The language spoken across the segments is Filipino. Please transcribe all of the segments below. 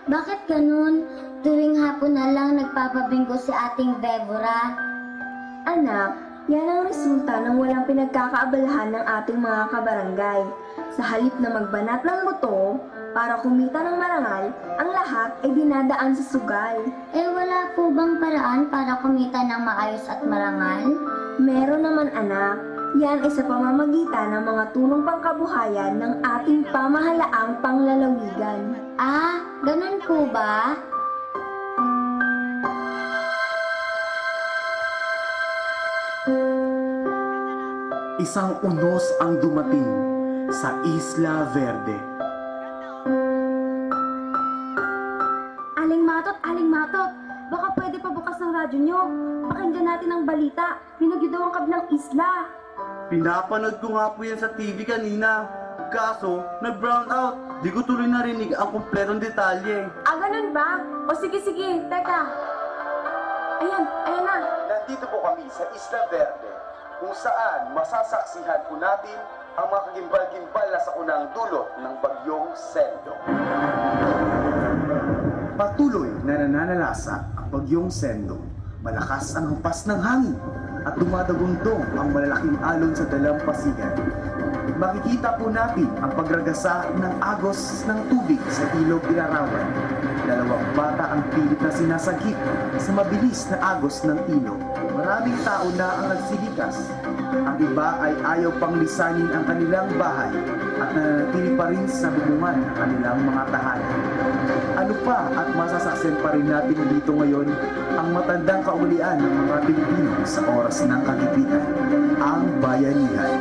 Bakit ganun? Tuwing hapon na lang nagpapabinggo si ating Deborah. Anak, yan ang resulta ng walang pinagkakaabalahan ng ating mga kabarangay. Sa halip na magbanat ng buto para kumita ng marangal, ang lahat ay dinadaan sa sugal. Wala po bang paraan para kumita ng maayos at marangal? Meron naman anak, yan ay sa pamamagitan ng mga tulong pangkabuhayan ng ating pamahalaang panglalawigan. Ganun po ba? Isang unos ang dumating sa Isla Verde. Aling Matot, baka pwede pa bukas ng radyo nyo. Pakinggan natin ang balita. Binagyo daw ang kabilang isla. Pinapanood ko nga po yan sa TV kanina. Kaso, nag-brown out. Di ko tuloy narinig ang kumpletong detalye. Ganun ba? O sige, teka. Ayan na. Nandito po kami sa Isla Verde, kung saan masasaksihan po natin ang mga kagimbal-gimbal na sa unang dulot ng bagyong Sendo. Patuloy na nananalasa ang bagyong Sendo. Malakas ang hampas ng hangin at dumadagundong ang malalaking alon sa dalampasigan. Makikita po natin ang pagragasa ng agos ng tubig sa ilog Ilarawan. Dalawang bata ang pilit na sinasagip sa mabilis na agos ng ilog. Maraming tao na ang nagsilikas. Ang iba ay ayaw pang lisanin ang kanilang bahay at nananatili pa rin sa bubungan ng kanilang mga tahanan. Ano pa at masasaksen pa rin natin dito ngayon ang matandang kaulian ng mga Pilipino sa oras ng kagipitan, ang bayanihan.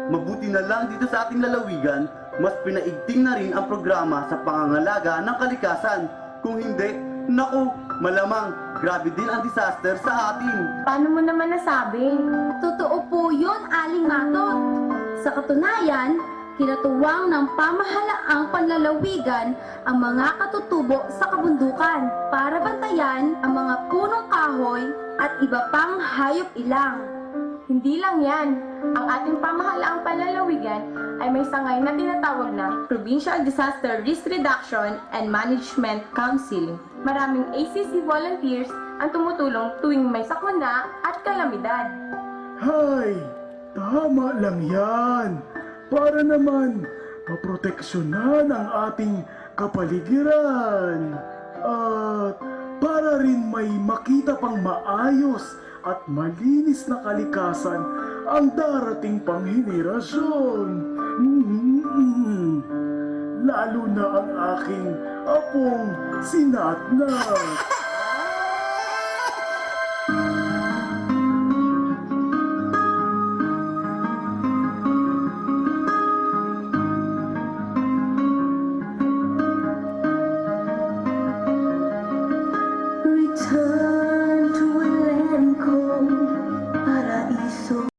Mabuti na lang dito sa ating lalawigan, mas pinaigting na rin ang programa sa pangangalaga ng kalikasan. Kung hindi, naku, malamang grabe din ang disaster sa atin. Paano mo naman nasabi? Totoo po yun, Aling Matot. Sa katunayan, kinatuwang ng pamahalaang panlalawigan ang mga katutubo sa kabundukan para bantayan ang mga punong kahoy at iba pang hayop ilang. Hindi lang yan, ang ating pamahalaang panlalawigan ay may sangay na tinatawag na Provincial Disaster Risk Reduction and Management Council. Maraming ACC volunteers ang tumutulong tuwing may sakuna at kalamidad. Hay! Tama lang yan! Para naman maproteksyonan ang ating kapaligiran. At para rin may makita pang maayos at malinis na kalikasan ang darating pang henerasyon. Lalo na ang aking apong sinatnat. Return to a land called Paraiso,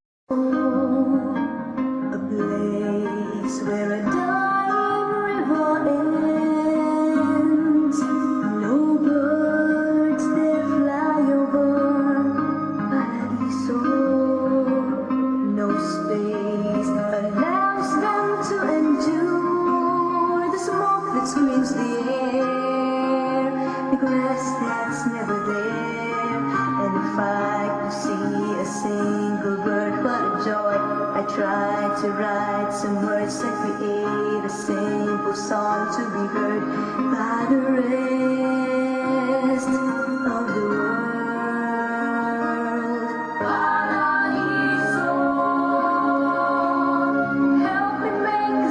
a place where a dying river ends. No birds dare fly over Paraiso. No space allows them to endure the smoke that screens the air, the grass that's never there. And if I could see a single bird, what a joy. I try to write some words that create a simple song to be heard by the rest of the world. Paraiso, help me make a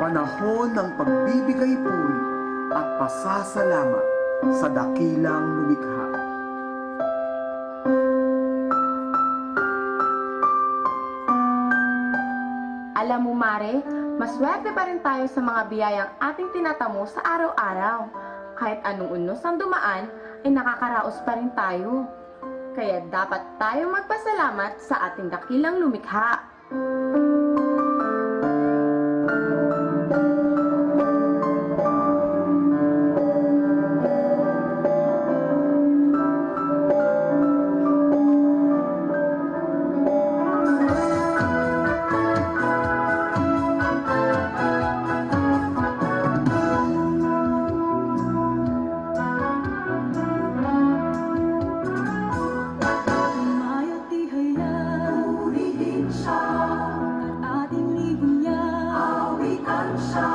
panahon ng pagbibigay puri at pasasalamat sa dakilang lumikha. Alam mo, Mare, maswerte pa rin tayo sa mga biyayang ating tinatamo sa araw-araw. Kahit anong unos ang dumaan, ay nakakaraos pa rin tayo. Kaya dapat tayo magpasalamat sa ating dakilang lumikha. Mayo't tihaya, purihin siya, at ating libon niya, awitan siya.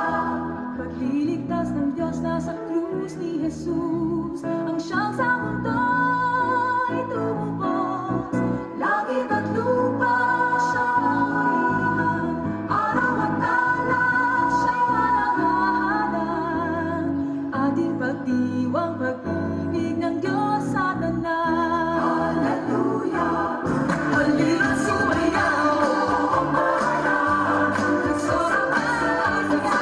Pagliligtas ng Diyos nasa krus ni Jesus, ang siyang sa mundo'y tumubos. Langit at lupa siyang araw at talat siya'y manangahalan. Ating pagdiwang pag-ibig ng Diyos sa tanan. Hallelujah! Halina't sumayaw, ang bayan, nagsoraman sa kanya.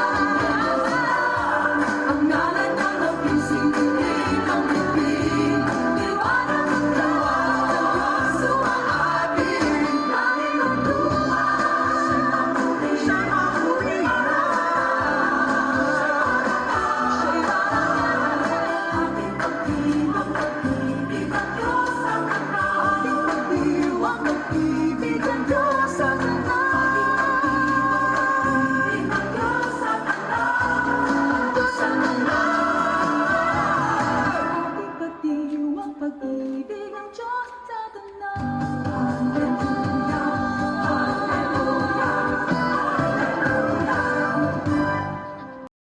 Ang ngalan ng napinsingin ng bibig, liwanag ng Diyos, sumaabig. Langit at lupa, siya'y mahuli. Siya'y mahuli. Ating pagdiwang pag-ibig ng Diyos sa tanan. Ating pagdiwang pag-ibig